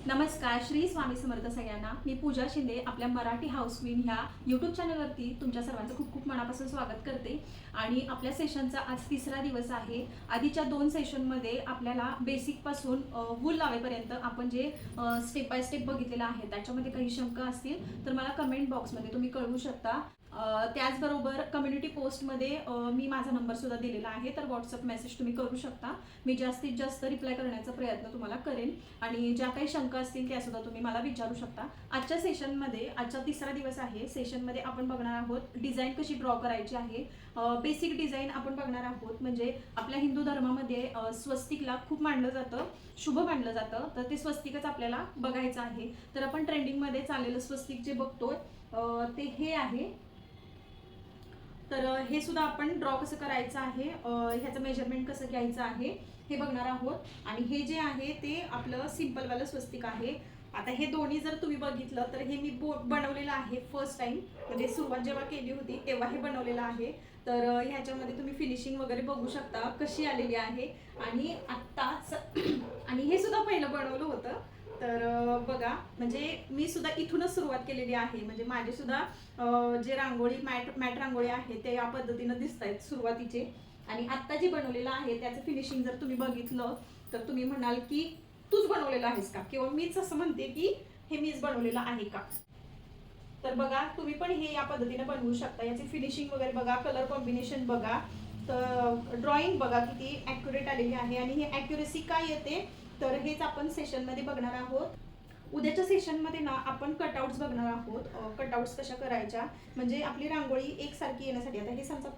नमस्कार, श्री स्वामी समर्थ सगळ्यांना. मी पूजा शिंदे आपल्या मराठी हाऊस क्वीन ह्या यूट्यूब चॅनलवरती तुमच्या सर्वांचं खूप खूप मनापासून स्वागत करते. आणि आपल्या सेशनचा आज तिसरा दिवस आहे. आधीच्या 2 सेशनमध्ये आपल्याला बेसिकपासून वूल लावेपर्यंत आपण जे स्टेप बाय स्टेप बघितलेलं आहे त्याच्यामध्ये काही शंका असतील तर मला कमेंट बॉक्समध्ये तुम्ही कळवू शकता. त्याचबरोबर कम्युनिटी पोस्टमध्ये मी माझा नंबर सुद्धा दिलेला आहे, तर व्हॉट्सअप मेसेज तुम्ही करू शकता. मी जास्तीत जास्त रिप्लाय करण्याचा प्रयत्न तुम्हाला करेन आणि ज्या काही शंका असतील त्या सुद्धा तुम्ही मला विचारू शकता. आजच्या सेशनमध्ये, आजचा तिसरा दिवस आहे, सेशनमध्ये आपण बघणार आहोत डिझाईन कशी ड्रॉ करायची आहे. बेसिक डिझाईन आपण बघणार आहोत. म्हणजे आपल्या हिंदू धर्मामध्ये स्वस्तिकला खूप मानलं जातं, शुभ मानलं जातं, तर ते स्वस्तिकच आपल्याला बघायचं आहे. तर आपण ट्रेंडिंगमध्ये चाललेलं स्वस्तिक जे बघतोय ते हे आहे. तर हे सुद्धा आपण ड्रॉ कसं करायचं आहे, ह्याचं मेजरमेंट कसं घ्यायचं आहे हे बघणार आहोत. आणि हे जे आहे ते आपलं सिम्पलवालं स्वस्तिक आहे. आता हे दोन्ही जर तुम्ही बघितलं तर हे मी बनवलेलं आहे फर्स्ट टाइम, म्हणजे सुरुवात जेव्हा केली होती तेव्हा हे बनवलेलं आहे. तर ह्याच्यामध्ये तुम्ही फिनिशिंग वगैरे बघू शकता कशी आलेली आहे. आणि आत्ताच आणि हे सुद्धा पहिलं बनवलं होतं. तर बघा, म्हणजे मी सुद्धा इथूनच सुरुवात केलेली आहे. म्हणजे माझे सुद्धा जे रांगोळी मॅट रांगोळी आहे ते या पद्धतीनं दिसत आहेत सुरुवातीचे. आणि आत्ता जे बनवलेलं आहे त्याचं फिनिशिंग जर तुम्ही बघितलं तर तुम्ही म्हणाल की तूच बनवलेलं आहेस का, किंवा मीच असं म्हणते की हे मीच बनवलेलं आहे का. तर बघा, तुम्ही पण हे या पद्धतीने बनवू शकता. याची फिनिशिंग वगैरे बघा, कलर कॉम्बिनेशन बघा, तर ड्रॉइंग बघा किती ॲक्युरेट आलेली आहे. आणि ही ॲक्युरेसी काय येते तर हेच आपण सेशनमध्ये बघणार आहोत. उद्याच्या सेशनमध्ये ना आपण कटआउट्स बघणार आहोत. कटआउट्स कशा करायच्या, म्हणजे आपली रांगोळी एकसारखी येण्यासाठी. आता हे समजा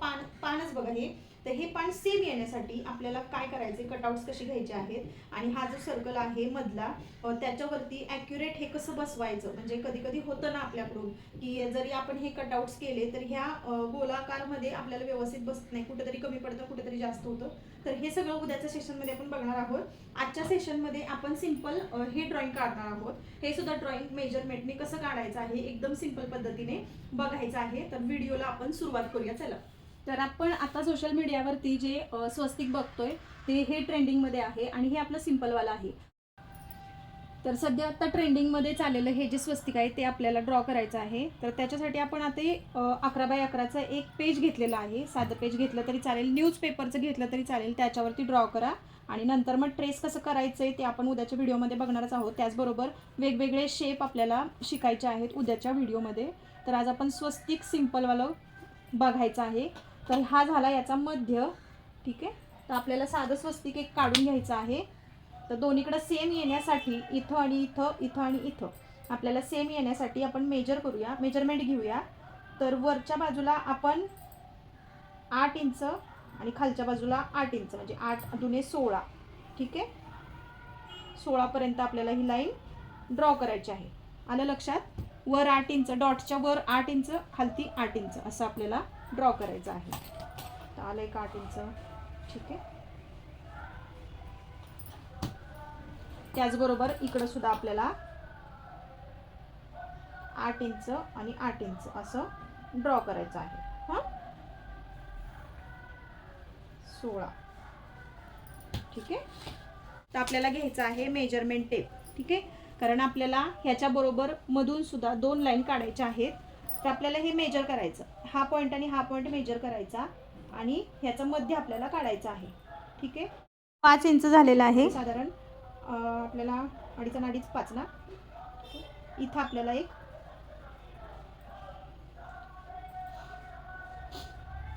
पानच बघा हे, तर हे पान सेम येण्यासाठी आपल्याला काय करायचे, कटआउट्स कसे घ्यायचे आहेत. आणि हा जो सर्कल आहे मधला, त्याच्यावरती ॲक्युरेट हे कसं बसवायचं. म्हणजे कधी कधी होतं ना आपल्याकडून की जरी आपण हे कटआउट्स केले तर ह्या गोलाकारमध्ये आपल्याला व्यवस्थित बसत नाही, कुठेतरी कमी पडतं, कुठेतरी जास्त होतं. तर हे सगळं उद्याच्या सेशनमध्ये आपण बघणार आहोत. आजच्या सेशनमध्ये आपण सिंपल हे ड्रॉइंग काढणार आहोत. हे सुद्धा ड्रॉइंग मेजरमेंटने कसं काढायचं आहे एकदम सिंपल पद्धतीने बघायचं आहे. तर व्हिडिओला आपण सुरुवात करूया, चला. तर आपण आता सोशल मीडियावरती जे स्वस्तिक बघतोय ते हे ट्रेंडिंगमध्ये आहे आणि हे आपलं सिंपलवालं आहे. तर सध्या आता ट्रेंडिंगमध्ये चाललेलं हे जे स्वस्तिक आहे ते आपल्याला ड्रॉ करायचं आहे. तर त्याच्यासाठी आपण आता 11x11चं एक पेज घेतलेलं आहे. साधं पेज घेतलं तरी चालेल, न्यूजपेपरचं घेतलं तरी चालेल, त्याच्यावरती ड्रॉ करा. आणि नंतर मग ट्रेस कसं करायचं आहे ते आपण उद्याच्या व्हिडिओमध्ये बघणारच आहोत. त्याचबरोबर वेगवेगळे शेप आपल्याला शिकायचे आहेत उद्याच्या व्हिडिओमध्ये. तर आज आपण स्वस्तिक सिंपलवालं बघायचं आहे. तर हा झाला याचा मध्य, ठीक आहे. तर आपल्याला साधं स्वस्तिक एक काढून घ्यायचं आहे. तर दोन्हीकडे सेम येण्यासाठी इथं आणि इथं, इथं आणि इथं आपल्याला सेम येण्यासाठी आपण मेजरमेंट घेऊया. तर वरच्या बाजूला आपण 8 इंच आणि खालच्या बाजूला 8 इंच, म्हणजे 8 दुने 16, ठीक आहे. 16पर्यंत आपल्याला ही लाईन ड्रॉ करायची आहे. आलं लक्षात? वर 8 इंच, डॉटच्या वर 8 इंच, खालती 8 इंच असं आपल्याला ड्रॉ करायचं आहे. तर आलं एक 8 इंच, ठीक आहे. त्याचबरोबर इकडं सुद्धा आपल्याला 8 इंच आणि 8 इंच असं ड्रॉ करायचं आहे. हां, 16, ठीक आहे. तर आपल्याला घ्यायचं आहे मेजरमेंट टेप, ठीक आहे. कारण आपल्याला ह्याच्याबरोबर मधून सुद्धा 2 लाईन काढायच्या आहेत. तर आपल्याला हे मेजर करायचं, हा पॉईंट आणि हा पॉईंट मेजर करायचा आणि ह्याचं मध्य आपल्याला काढायचं आहे, ठीक आहे. 5 इंच झालेलं आहे साधारण. आपल्याला 2.5 आणि 2.5 5 ना. इथं आपल्याला एक,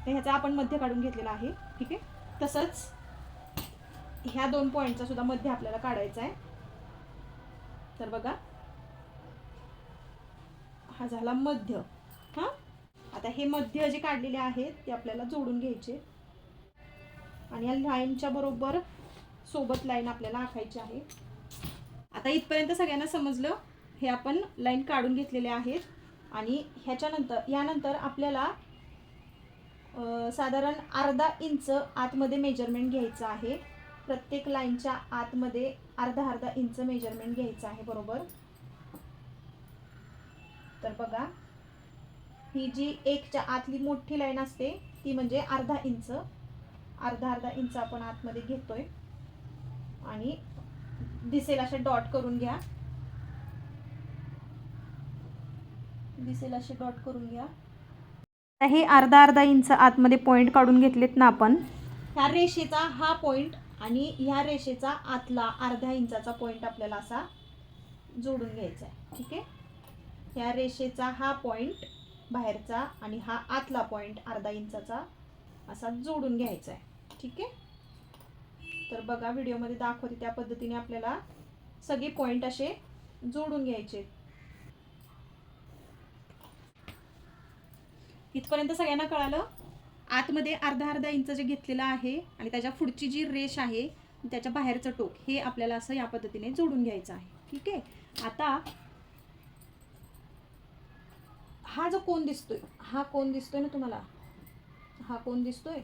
ह्याचा आपण मध्य काढून घेतलेला आहे, ठीक आहे. तसंच ह्या 2 पॉईंटचा सुद्धा मध्य आपल्याला काढायचा आहे. तर बघा, हा झाला मध्य. हां, आता हे मध्य जे काढलेले आहेत ते आपल्याला जोडून घ्यायचे आणि या लाईनच्या बरोबर सोबत लाईन आपल्याला आखायची आहे. आता इथपर्यंत सगळ्यांना समजलं. हे आपण लाईन काढून घेतलेले आहेत. आणि यानंतर आपल्याला साधारण अर्धा इंच आतमध्ये मेजरमेंट घ्यायचं आहे. प्रत्येक लाईनच्या आतमध्ये अर्धा इंच मेजरमेंट घ्यायचं आहे, बरोबर. तर बघा, ही जी एकच्या आतली मोठी लाईन असते ती म्हणजे अर्धा इंच आपण आतमध्ये घेतोय. आणि दिसेल असे डॉट करून घ्या. दिसेल असे डॉट करून घ्या. हे अर्धा इंच आतमध्ये पॉईंट काढून घेतलेत ना आपण. ह्या रेषेचा हा पॉईंट आणि ह्या रेषेचा आतला अर्ध्या इंचाचा पॉईंट आपल्याला असा जोडून घ्यायचा आहे. ठीक आहे. ह्या रेषेचा हा पॉईंट बाहेरचा आणि हा आतला पॉईंट अर्धा इंचाचा असा जोडून घ्यायचा आहे. ठीक आहे. तर बघा व्हिडिओमध्ये दाखवते त्या पद्धतीने आपल्याला सगळे पॉईंट असे जोडून घ्यायचे. इथपर्यंत सगळ्यांना कळालं. आतमध्ये अर्धा इंच जे घेतलेलं आहे आणि त्याच्या पुढची जी रेष आहे त्याच्या बाहेरचं टोक हे आपल्याला असं या पद्धतीने जोडून घ्यायचं आहे. ठीक आहे. आता हा जो कोन दिसतोय, हा कोन दिसतोय ना तुम्हाला, हा कोन दिसतोय,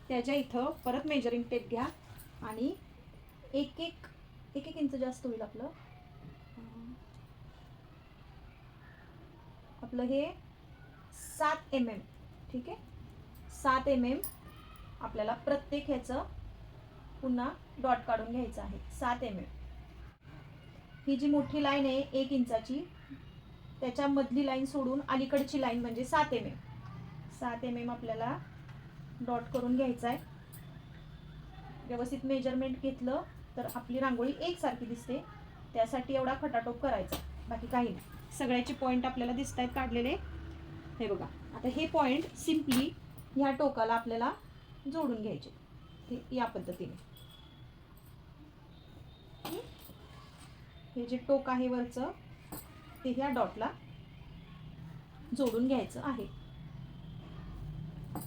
त्याच्या इथं परत मेजरिंग टेप घ्या आणि एक इंच जास्त होईल आपलं हे 7 mm. ठीक आहे. 7 mm आपल्याला प्रत्येक ह्याचं पुन्हा डॉट काढून घ्यायचं आहे. 7 mm. ही जी मोठी लाईन आहे 1 इंचाची, त्याच्या मधली लाईन सोडून अलीकडची लाईन म्हणजे 7 mm. 7 mm आपल्याला डॉट करून घ्यायचा आहे. व्यवस्थित मेजरमेंट घेतलं तर आपली रांगोळी एकसारखी दिसते. त्यासाठी एवढा खटाटोप करायचा, बाकी काही नाही. सगळ्याचे पॉईंट आपल्याला दिसत आहेत काढलेले. हे बघा. आता हे पॉईंट सिम्पली ह्या टोकाला आपल्याला जोडून घ्यायचे. हे या पद्धतीने. हे जे टोक आहे वरचं ते ह्या डॉटला जोडून घ्यायचं आहे.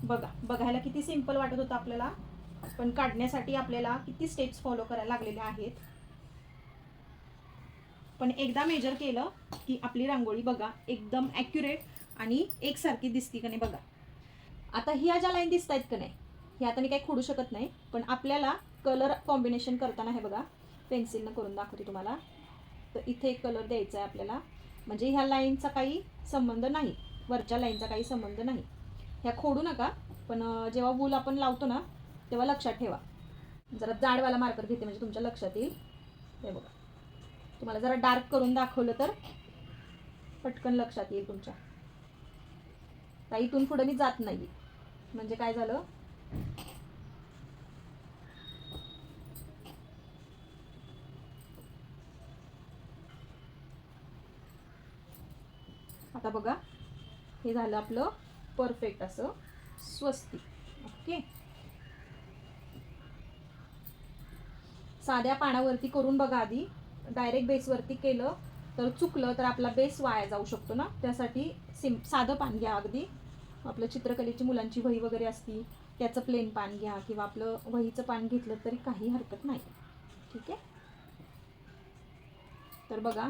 बघायला किती सिंपल वाटत होतं आपल्याला, पण काढण्यासाठी आपल्याला किती स्टेप्स फॉलो करायला लागलेले आहेत. पण एकदा मेजर केलं की आपली रांगोळी बघा एकदम ॲक्युरेट आणि एकसारखी दिसती का नाही बघा. आता ह्या ज्या लाईन दिसत आहेत का नाही, हे आता मी काही खोडू शकत नाही, पण आपल्याला कलर कॉम्बिनेशन करताना हे बघा पेन्सिलनं करून दाखवते तुम्हाला. तर इथे एक कलर द्यायचा आहे आपल्याला, म्हणजे ह्या लाईनचा काही संबंध नाही, वरच्या लाईनचा काही संबंध नाही. ह्या खोडू नका, पण जेव्हा वूल आपण लावतो ना तेव्हा लक्षात ठेवा. जरा जाडवाला मार्कर घेते म्हणजे तुमच्या लक्षात येईल. हे बघा, तुम्हाला जरा डार्क करून दाखवलं तर पटकन लक्षात येईल तुमच्या. तर इथून पुढे मी जात नाही, म्हणजे काय झालं, आता बघा हे झालं आपलं परफेक्ट असं स्वस्तिक. ओके. साध्या पानावरती करून बघा आधी. डायरेक्ट बेसवरती केलं तर चुकलं तर आपला बेस वाया जाऊ शकतो ना. त्यासाठी साधं पान घ्या. अगदी आपलं चित्रकलेची मुलांची वही वगैरे असती त्याचं प्लेन पान घ्या, किंवा आपलं वहीचं पान घेतलं तरी काही हरकत नाही. ठीक आहे. तर बघा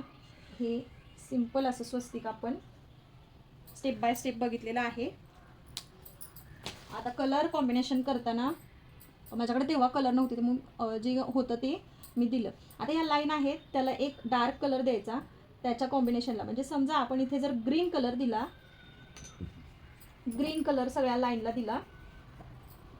हे सिंपल असं स्वस्तिक आपण स्टेप बाय स्टेप बघितलेलं आहे. आता कलर कॉम्बिनेशन करताना माझ्याकडे तेव्हा कलर नव्हते, तर मग जे होतं ते मी दिलं. आता ह्या लाईन आहेत त्याला एक डार्क कलर द्यायचा त्याच्या कॉम्बिनेशनला. म्हणजे समजा आपण इथे जर ग्रीन कलर दिला, ग्रीन कलर सगळ्या लाईनला दिला,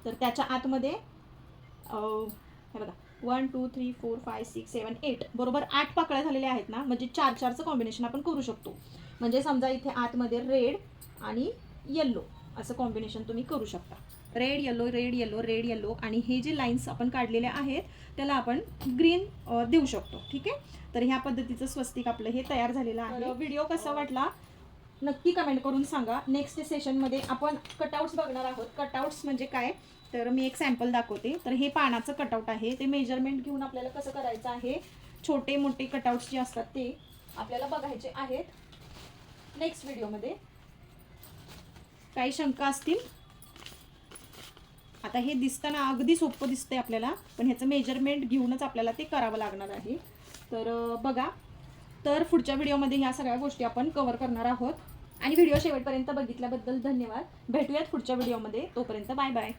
तर त्याच्या आतमध्ये हे बघा 1 2 3 4 5 6 7 8 बरोबर 8 पाकळ्या झालेल्या आहेत ना. म्हणजे 4-4चं कॉम्बिनेशन आपण करू शकतो. म्हणजे समजा इथे आतमध्ये रेड आणि येल्लो असं कॉम्बिनेशन तुम्ही करू शकता. Red yellow red yellow red yellow, आणि हे जे लाईन्स आपण काढलेल्या आहेत त्याला आपण ग्रीन देऊ शकतो. ठीक आहे. तर ह्या पद्धतीचं स्वस्तिक आपलं हे तयार झालेलं आहे. व्हिडिओ कसा वाटला नक्की कमेंट करून सांगा. नेक्स्ट सेशनमध्ये आपण कटआउट्स बघणार आहोत. कटआउट्स म्हणजे काय, तर मी एक सॅम्पल दाखवते. तर हे पानाचं कटआउट आहे, ते मेजरमेंट घेऊन आपल्याला कसं करायचं आहे. छोटे मोठे कटआउट्स जे असतात ते आपल्याला बघायचे आहेत नेक्स्ट व्हिडिओमध्ये. काही शंका असतील, आता हे दिसताना अगदी सोपं दिसतंय आपल्याला, पण ह्याचं मेजरमेंट घेऊनच आपल्याला ते करावं लागणार आहे. तर बघा, तर पुढच्या व्हिडिओमध्ये ह्या सगळ्या गोष्टी आपण कव्हर करणार आहोत. आणि व्हिडिओ शेवटपर्यंत बघितल्याबद्दल धन्यवाद. भेटूयात पुढच्या व्हिडिओमध्ये. तोपर्यंत बाय बाय.